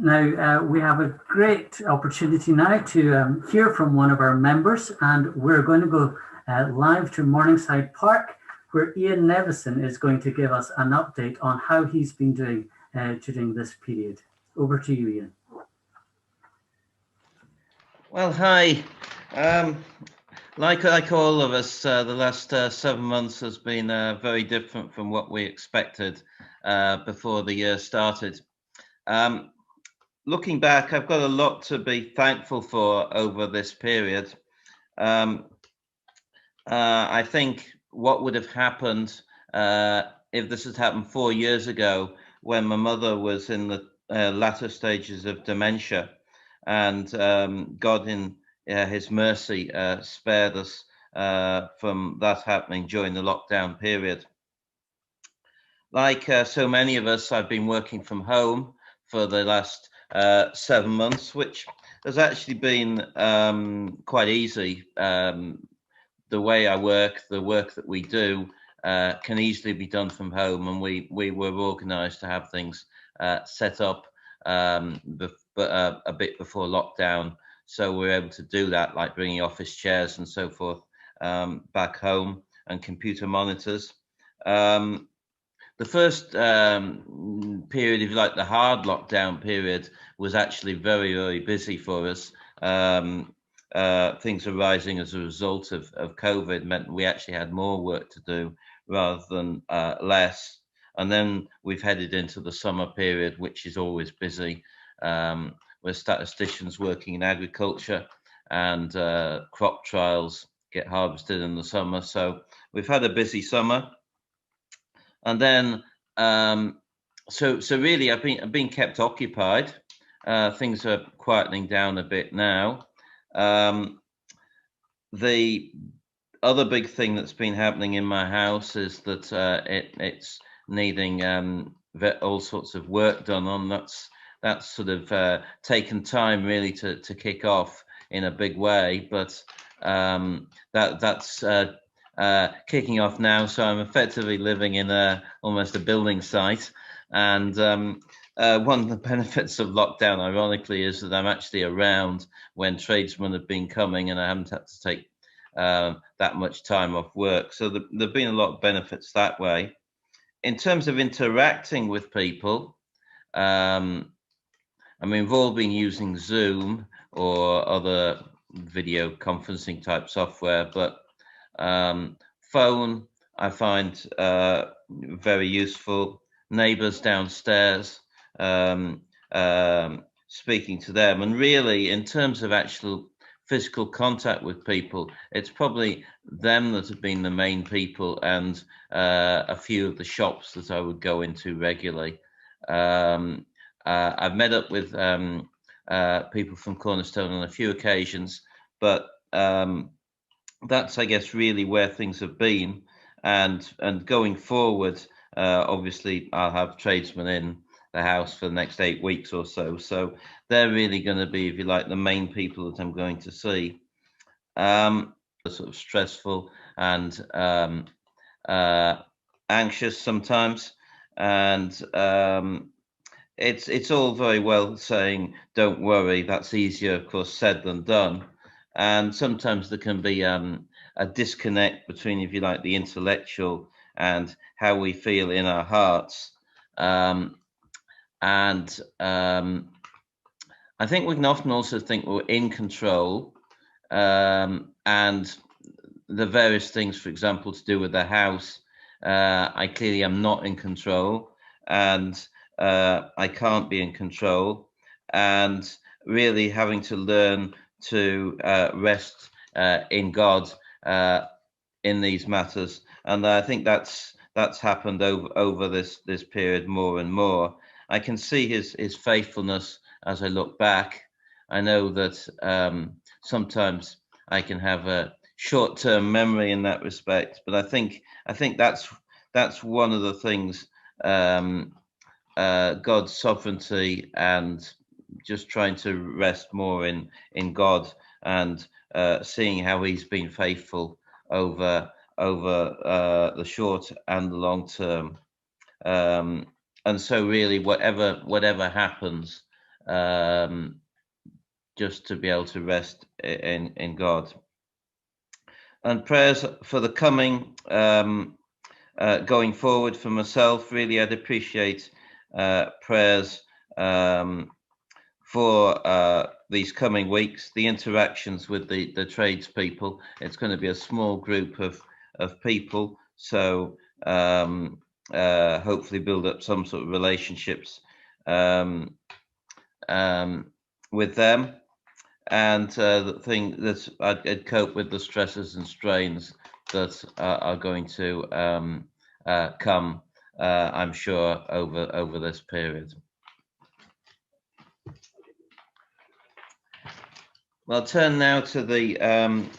Now, we have a great opportunity now to hear from one of our members, and we're going to go live to Morningside Park, where Ian Nevison is going to give us an update on how he's been doing during this period. Over to you, Ian. Well, hi. Like all of us, the last 7 months has been very different from what we expected before the year started. Looking back, I've got a lot to be thankful for over this period. I think what would have happened if this had happened 4 years ago, when my mother was in the latter stages of dementia, and God in his mercy spared us from that happening during the lockdown period. Like so many of us, I've been working from home for the last 7 months, which has actually been quite easy. The way I work, the work that we do, can easily be done from home, and we were organised to have things set up a bit before lockdown, so we're able to do that, like bringing office chairs and so forth back home, and computer monitors. The first period, if you like, the hard lockdown period, was actually very, very busy for us. Things arising as a result of COVID meant we actually had more work to do rather than less. And then we've headed into the summer period, which is always busy. We're statisticians working in agriculture, and crop trials get harvested in the summer. So we've had a busy summer. And then, so really, I've been kept occupied. Things are quietening down a bit now. The other big thing that's been happening in my house is that it's needing all sorts of work done on. That's sort of taken time really to kick off in a big way, but that's kicking off now. So I'm effectively living in almost a building site, and one of the benefits of lockdown, ironically, is that I'm actually around when tradesmen have been coming, and I haven't had to take that much time off work. So there've been a lot of benefits that way. In terms of interacting with people, I mean, we've all been using Zoom or other video conferencing type software, but phone I find very useful. Neighbours downstairs, speaking to them, and really, in terms of actual physical contact with people, it's probably them that have been the main people, and a few of the shops that I would go into regularly. I've met up with people from Cornerstone on a few occasions, but that's, I guess, really where things have been. And going forward, obviously, I'll have tradesmen in the house for the next 8 weeks or so. So they're really going to be, if you like, the main people that I'm going to see. Sort of stressful and anxious sometimes, and it's all very well saying don't worry. That's easier, of course, said than done. And sometimes there can be a disconnect between, if you like, the intellectual and how we feel in our hearts. And I think we can often also think we're in control, and the various things, for example, to do with the house, I clearly am not in control, and I can't be in control, and really having to learn to rest in God in these matters. And I think that's happened over this period more and more. I can see his faithfulness as I look back. I know that sometimes I can have a short-term memory in that respect, but I think that's one of the things, God's sovereignty, and just trying to rest more in God, and seeing how he's been faithful over the short and the long term. And so really, whatever happens, just to be able to rest in God. And prayers for the coming, going forward for myself. Really, I'd appreciate prayers for these coming weeks, the interactions with the tradespeople. It's going to be a small group of people, so hopefully build up some sort of relationships with them. And the thing that I'd cope with the stresses and strains that are going to come, I'm sure, over this period. Well, I'll turn now to the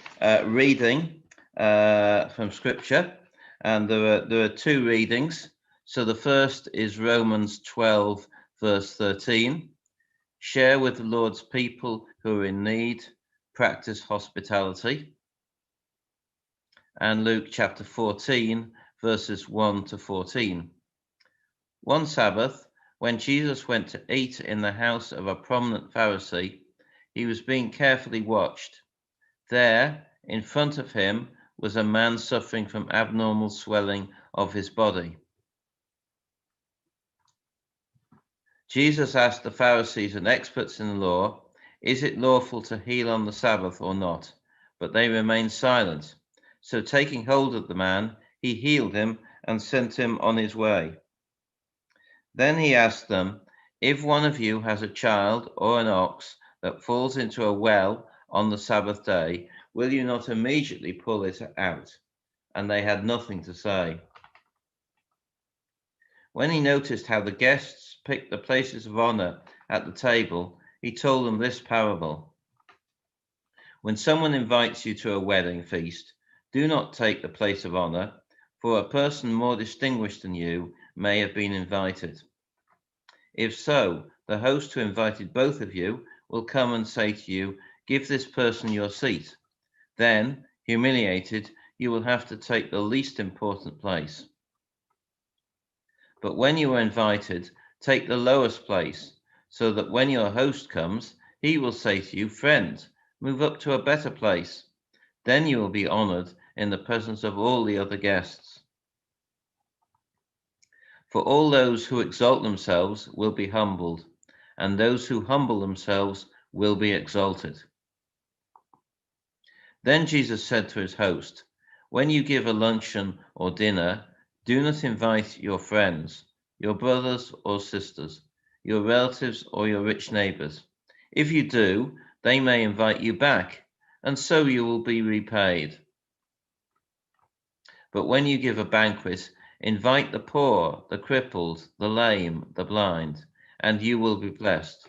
reading from Scripture, and there are two readings. So the first is Romans 12, verse 13. Share with the Lord's people who are in need, practice hospitality. And Luke chapter 14, verses 1 to 14. One Sabbath, when Jesus went to eat in the house of a prominent Pharisee, he was being carefully watched. There, in front of him, was a man suffering from abnormal swelling of his body. Jesus asked the Pharisees and experts in the law, "Is it lawful to heal on the Sabbath or not?" But they remained silent. So taking hold of the man, he healed him and sent him on his way. Then he asked them, "If one of you has a child or an ox that falls into a well on the Sabbath day, will you not immediately pull it out?" And they had nothing to say. When he noticed how the guests picked the places of honor at the table, he told them this parable. When someone invites you to a wedding feast, do not take the place of honor, for a person more distinguished than you may have been invited. If so, the host who invited both of you will come and say to you, "Give this person your seat." Then, humiliated, you will have to take the least important place. But when you are invited, take the lowest place, so that when your host comes, he will say to you, "Friend, move up to a better place." Then you will be honored in the presence of all the other guests. For all those who exalt themselves will be humbled, and those who humble themselves will be exalted. Then Jesus said to his host, "When you give a luncheon or dinner, do not invite your friends, your brothers or sisters, your relatives or your rich neighbors. If you do, they may invite you back, and so you will be repaid. But when you give a banquet, invite the poor, the crippled, the lame, the blind, and you will be blessed.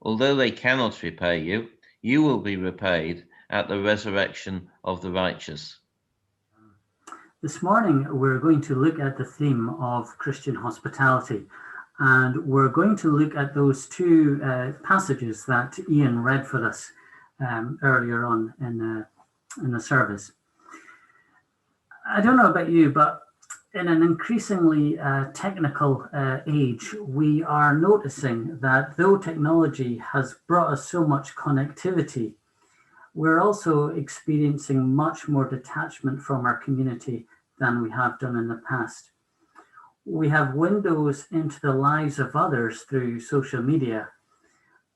Although they cannot repay you, you will be repaid at the resurrection of the righteous." This morning, we're going to look at the theme of Christian hospitality, and we're going to look at those two passages that Ian read for us earlier on in the service. I don't know about you, but in an increasingly technical age, we are noticing that though technology has brought us so much connectivity, we're also experiencing much more detachment from our community than we have done in the past. We have windows into the lives of others through social media,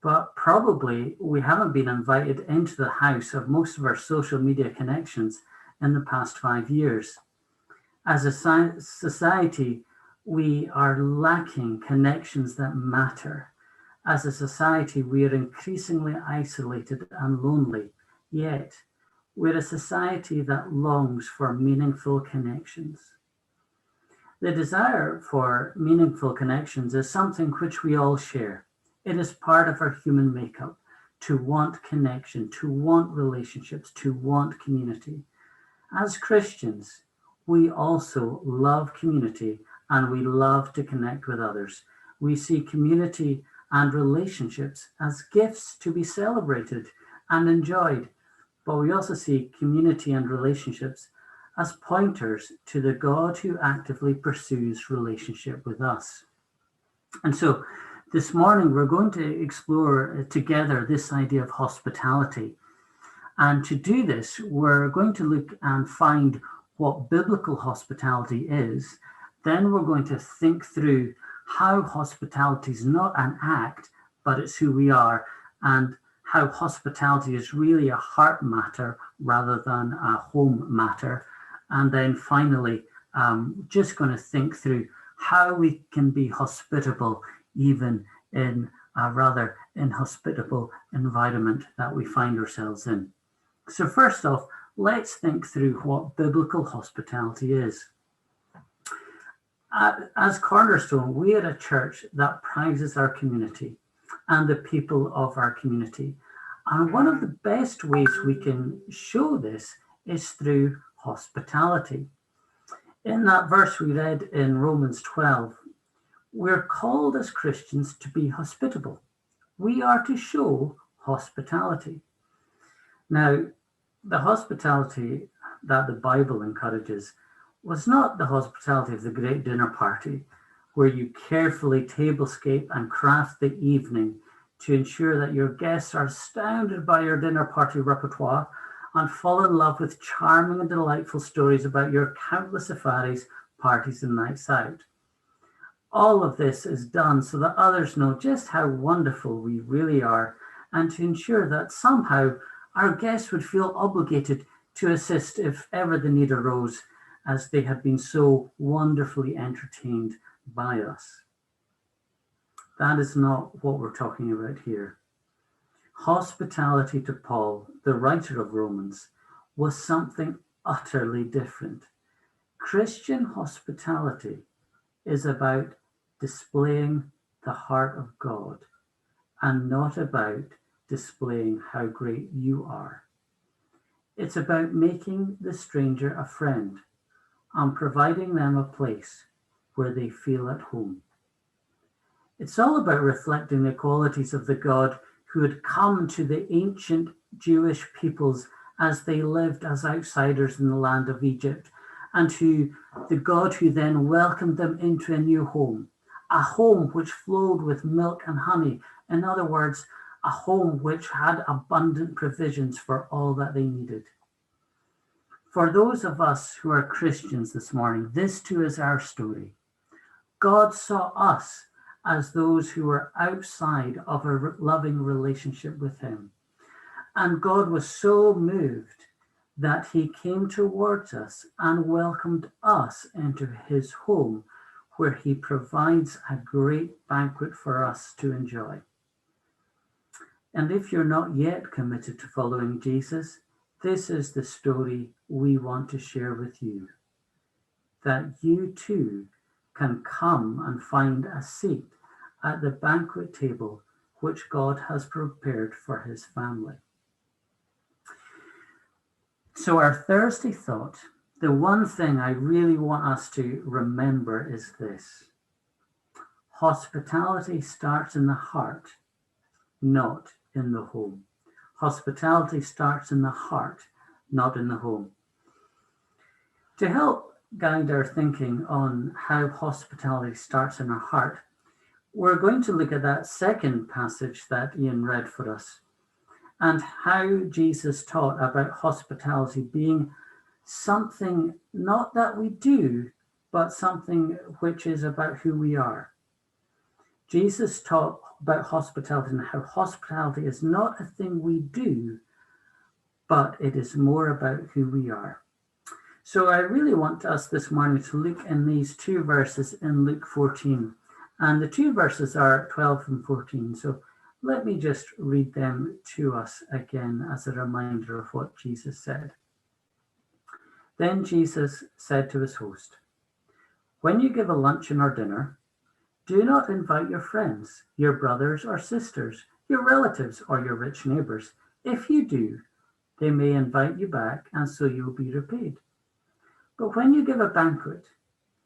but probably we haven't been invited into the house of most of our social media connections in the past 5 years. As a society, we are lacking connections that matter. As a society, we are increasingly isolated and lonely, yet we're a society that longs for meaningful connections. The desire for meaningful connections is something which we all share. It is part of our human makeup to want connection, to want relationships, to want community. As Christians, we also love community and we love to connect with others. We see community and relationships as gifts to be celebrated and enjoyed, but we also see community and relationships as pointers to the God who actively pursues relationship with us. And so This morning, we're going to explore together this idea of hospitality. And to do this, we're going to look and find what biblical hospitality is. Then we're going to think through how hospitality is not an act, but it's who we are, and how hospitality is really a heart matter rather than a home matter. And then finally, just going to think through how we can be hospitable even in a rather inhospitable environment that we find ourselves in. So first off, let's think through what biblical hospitality is. As Cornerstone, we are a church that prizes our community and the people of our community. And one of the best ways we can show this is through hospitality. In that verse we read in Romans 12, we're called as Christians to be hospitable. We are to show hospitality. Now, the hospitality that the Bible encourages was not the hospitality of the great dinner party, where you carefully tablescape and craft the evening to ensure that your guests are astounded by your dinner party repertoire and fall in love with charming and delightful stories about your countless safaris, parties, and nights out. All of this is done so that others know just how wonderful we really are, and to ensure that somehow our guests would feel obligated to assist if ever the need arose, as they had been so wonderfully entertained by us. That is not what we're talking about here. Hospitality to Paul, the writer of Romans, was something utterly different. Christian hospitality is about displaying the heart of God and not about displaying how great you are. It's about making the stranger a friend and providing them a place where they feel at home. It's all about reflecting the qualities of the God who had come to the ancient Jewish peoples as they lived as outsiders in the land of Egypt, and to the God who then welcomed them into a new home, a home which flowed with milk and honey. In other words, a home which had abundant provisions for all that they needed. For those of us who are Christians this morning, this too is our story. God saw us as those who were outside of a loving relationship with him. And God was so moved that he came towards us and welcomed us into his home, where he provides a great banquet for us to enjoy. And if you're not yet committed to following Jesus, this is the story we want to share with you, that you too can come and find a seat at the banquet table which God has prepared for his family. So our Thursday thought, the one thing I really want us to remember is this: hospitality starts in the heart, not in the home. Hospitality starts in the heart, not in the home. To help guide our thinking on how hospitality starts in our heart, we're going to look at that second passage that Ian read for us, and how Jesus taught about hospitality being something not that we do, but something which is about who we are. Jesus taught about hospitality and how hospitality is not a thing we do, but it is more about who we are. So I really want us this morning to look in these two verses in Luke 14. And the two verses are 12 and 14. So let me just read them to us again as a reminder of what Jesus said. Then Jesus said to his host, "When you give a luncheon or dinner, do not invite your friends, your brothers or sisters, your relatives or your rich neighbors. If you do, they may invite you back, and so you will be repaid. But when you give a banquet,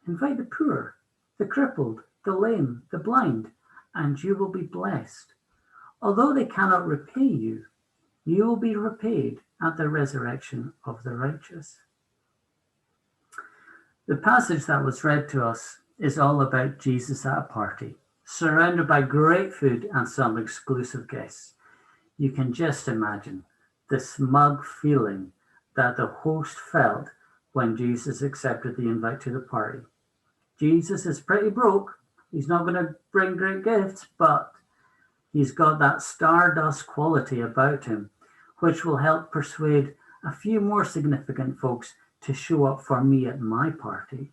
invite the poor, the crippled, the lame, the blind, and you will be blessed. Although they cannot repay you, you will be repaid at the resurrection of the righteous." The passage that was read to us is all about Jesus at a party. surrounded by great food and some exclusive guests. You can just imagine the smug feeling that the host felt when Jesus accepted the invite to the party. Jesus is pretty broke. He's not going to bring great gifts, but he's got that stardust quality about him, which will help persuade a few more significant folks to show up for me at my party.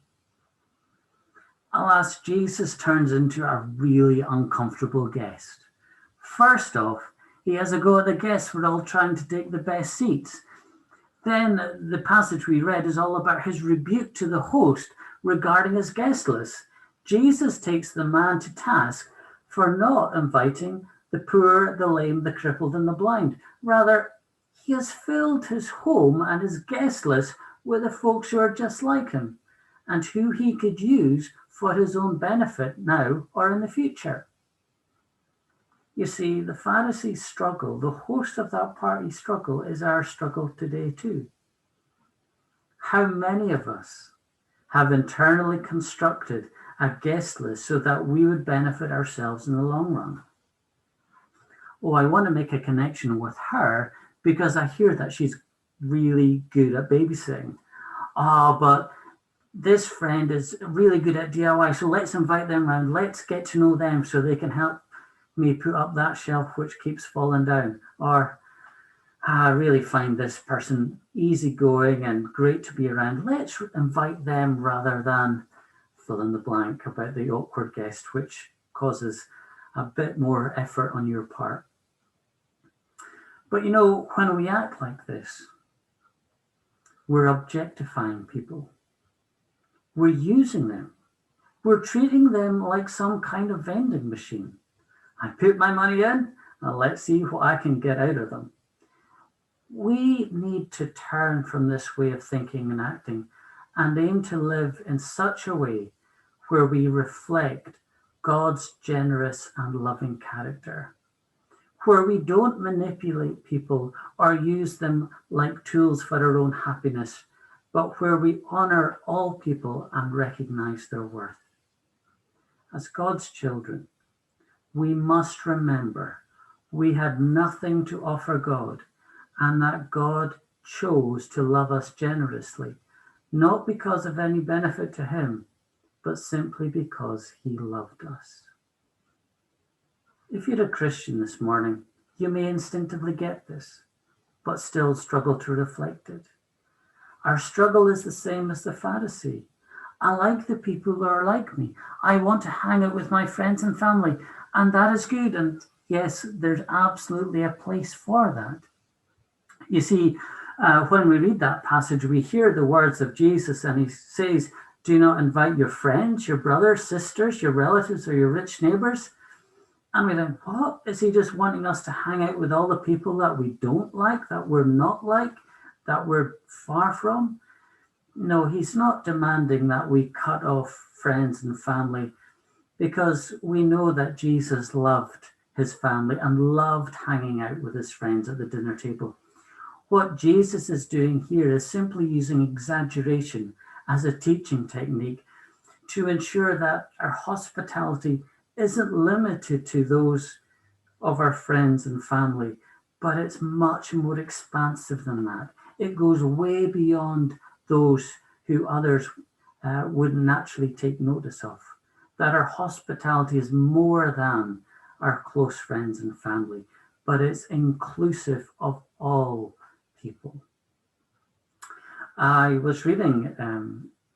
Alas, Jesus turns into a really uncomfortable guest. First off, he has a go at the guests for all trying to take the best seats. Then the passage we read is all about his rebuke to the host regarding his guest list. Jesus takes the man to task for not inviting the poor, the lame, the crippled, and the blind. Rather, he has filled his home and his guest list with the folks who are just like him and who he could use for his own benefit now or in the future. You see, the Pharisees' struggle, the host of that party struggle, is our struggle today too. How many of us have internally constructed a guest list so that we would benefit ourselves in the long run? Oh, I want to make a connection with her because I hear that she's really good at babysitting. But this friend is really good at DIY, so let's invite them around. Let's get to know them so they can help me put up that shelf which keeps falling down. Or I really find this person easygoing and great to be around. Let's invite them rather than fill in the blank about the awkward guest, which causes a bit more effort on your part. But you know, when we act like this, we're objectifying people. We're using them. We're treating them like some kind of vending machine. I put my money in, and let's see what I can get out of them. We need to turn from this way of thinking and acting and aim to live in such a way where we reflect God's generous and loving character, where we don't manipulate people or use them like tools for our own happiness, but where we honor all people and recognize their worth. As God's children, we must remember we had nothing to offer God and that God chose to love us generously, not because of any benefit to him, but simply because he loved us. If you're a Christian this morning, you may instinctively get this, but still struggle to reflect it. Our struggle is the same as the Pharisee. I like the people who are like me. I want to hang out with my friends and family, and that is good. And yes, there's absolutely a place for that. You see, when we read that passage, we hear the words of Jesus, and he says, do not invite your friends, your brothers, sisters, your relatives, or your rich neighbors. And we think, what? Is he just wanting us to hang out with all the people that we don't like, that we're not like, that we're far from? No, he's not demanding that we cut off friends and family, because we know that Jesus loved his family and loved hanging out with his friends at the dinner table. What Jesus is doing here is simply using exaggeration as a teaching technique to ensure that our hospitality isn't limited to those of our friends and family, but it's much more expansive than that. It goes way beyond those who others wouldn't naturally take notice of. That our hospitality is more than our close friends and family, but it's inclusive of all people. I was reading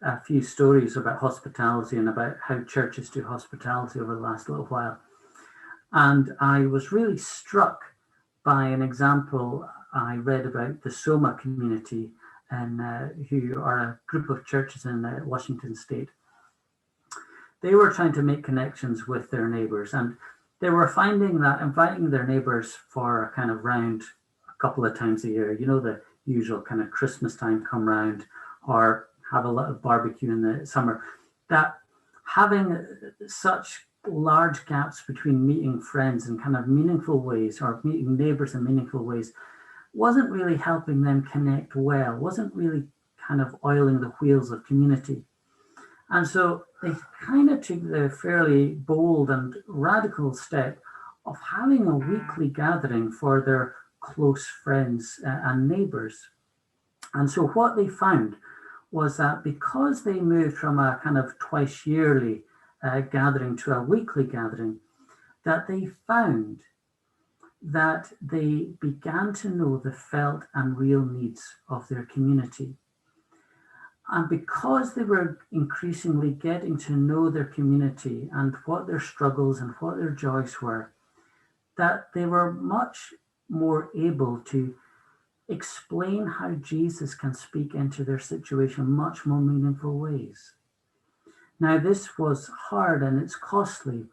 a few stories about hospitality and about how churches do hospitality over the last little while. And I was really struck by an example I read about the Soma Community, and who are a group of churches in Washington State. They were trying to make connections with their neighbors, and they were finding that inviting their neighbors for a kind of round a couple of times a year, you know, the usual kind of Christmas time come round, or have a little barbecue in the summer, that having such large gaps between meeting friends in kind of meaningful ways, or meeting neighbors in meaningful ways, wasn't really helping them connect well, wasn't really kind of oiling the wheels of community. And so they kind of took the fairly bold and radical step of having a weekly gathering for their close friends and neighbors. And so what they found was that because they moved from a kind of twice yearly gathering to a weekly gathering, that they found that they began to know the felt and real needs of their community. And because they were increasingly getting to know their community and what their struggles and what their joys were, that they were much more able to explain how Jesus can speak into their situation much more meaningful ways. Now, this was hard and it's costly.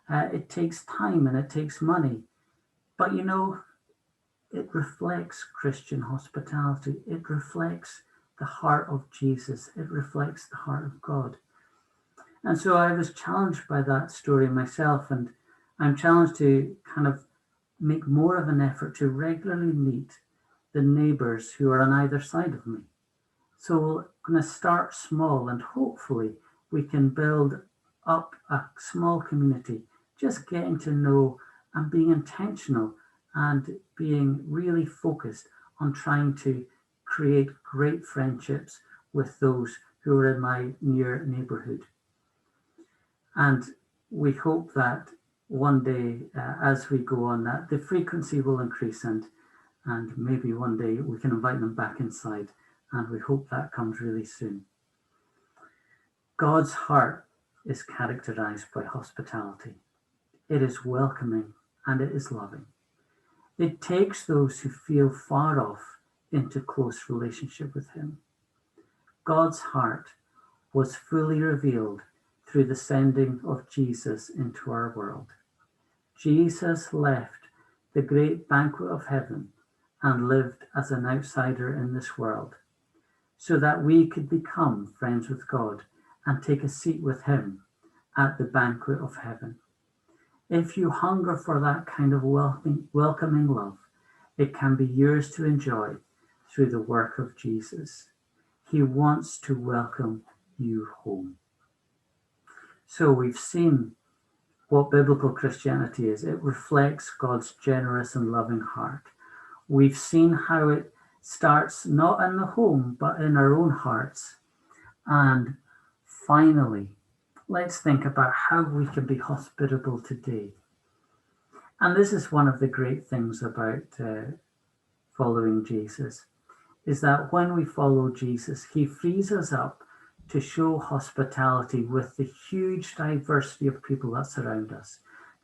It takes time and it takes money. But you know, it reflects Christian hospitality. It reflects the heart of Jesus. It reflects the heart of God. And so I was challenged by that story myself, and I'm challenged to kind of make more of an effort to regularly meet the neighbors who are on either side of me. So we're going to start small, and hopefully we can build up a small community, just getting to know and being intentional and being really focused on trying to create great friendships with those who are in my near neighborhood. And we hope that one day, as we go on, that the frequency will increase, and maybe one day we can invite them back inside, and we hope that comes really soon. God's heart is characterized by hospitality. It is welcoming and it is loving. It takes those who feel far off into close relationship with him. God's heart was fully revealed through the sending of Jesus into our world. Jesus left the great banquet of heaven and lived as an outsider in this world so that we could become friends with God and take a seat with him at the banquet of heaven. If you hunger for that kind of welcoming love, it can be yours to enjoy through the work of Jesus. He wants to welcome you home. So we've seen what biblical Christianity is. It reflects God's generous and loving heart. We've seen how it starts not in the home, but in our own hearts. And finally, let's think about how we can be hospitable today. And this is one of the great things about following Jesus, is that when we follow Jesus, he frees us up to show hospitality with the huge diversity of people that surround us,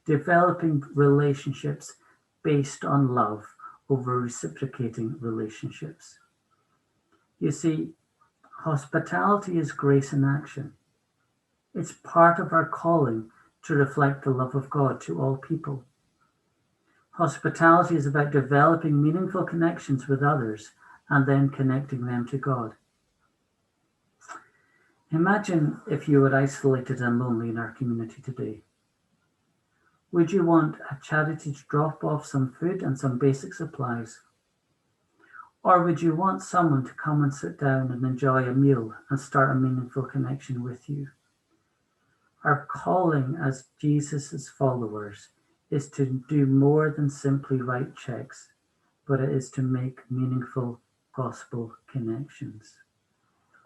developing relationships based on love over reciprocating relationships. You see, hospitality is grace in action. It's part of our calling to reflect the love of God to all people. Hospitality is about developing meaningful connections with others and then connecting them to God. Imagine if you were isolated and lonely in our community today. Would you want a charity to drop off some food and some basic supplies? Or would you want someone to come and sit down and enjoy a meal and start a meaningful connection with you? Our calling as Jesus' followers is to do more than simply write checks, but it is to make meaningful gospel connections.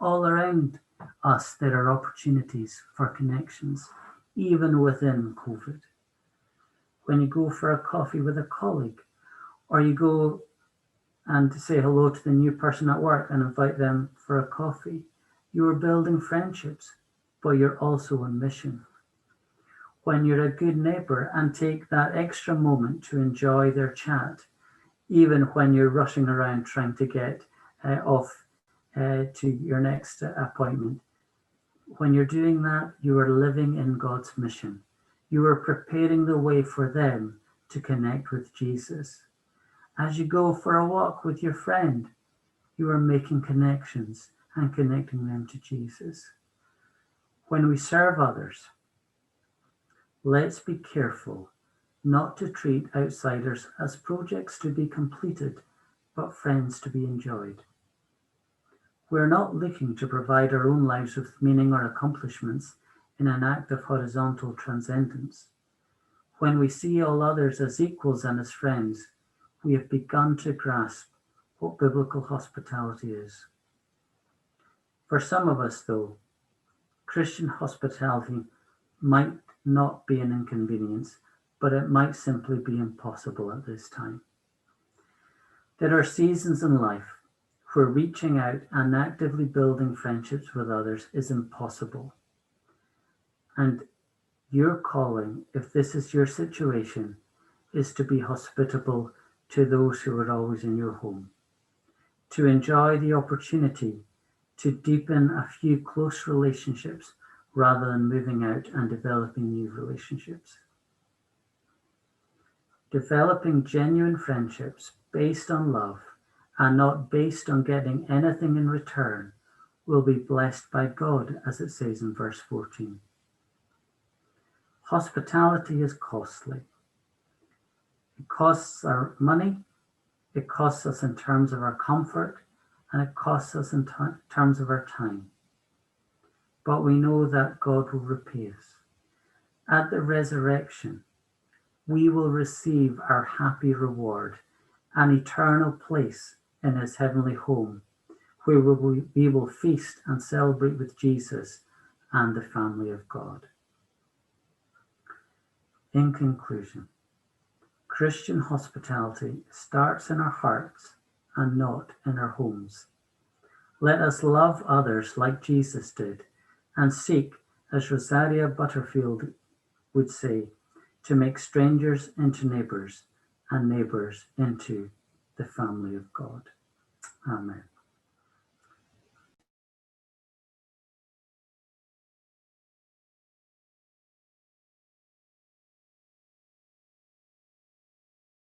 All around us, there are opportunities for connections, even within COVID. When you go for a coffee with a colleague, or you go and say hello to the new person at work and invite them for a coffee, you are building friendships, but you're also on mission. When you're a good neighbor and take that extra moment to enjoy their chat, even when you're rushing around trying to get off to your next appointment, when you're doing that, you are living in God's mission. You are preparing the way for them to connect with Jesus. As you go for a walk with your friend, you are making connections and connecting them to Jesus. When we serve others, let's be careful not to treat outsiders as projects to be completed, but friends to be enjoyed. We're not looking to provide our own lives with meaning or accomplishments in an act of horizontal transcendence. When we see all others as equals and as friends, we have begun to grasp what biblical hospitality is. For some of us, though, Christian hospitality might not be an inconvenience, but it might simply be impossible at this time. There are seasons in life where reaching out and actively building friendships with others is impossible. And your calling, if this is your situation, is to be hospitable to those who are always in your home, to enjoy the opportunity to deepen a few close relationships rather than moving out and developing new relationships. Developing genuine friendships based on love and not based on getting anything in return will be blessed by God, as it says in verse 14. Hospitality is costly. It costs our money, it costs us in terms of our comfort, and it costs us in terms of our time. But we know that God will repay us. At the resurrection, we will receive our happy reward, an eternal place in his heavenly home, where we will feast and celebrate with Jesus and the family of God. In conclusion, Christian hospitality starts in our hearts and not in our homes. Let us love others like Jesus did and seek, as Rosaria Butterfield would say, to make strangers into neighbours and neighbours into the family of God. Amen.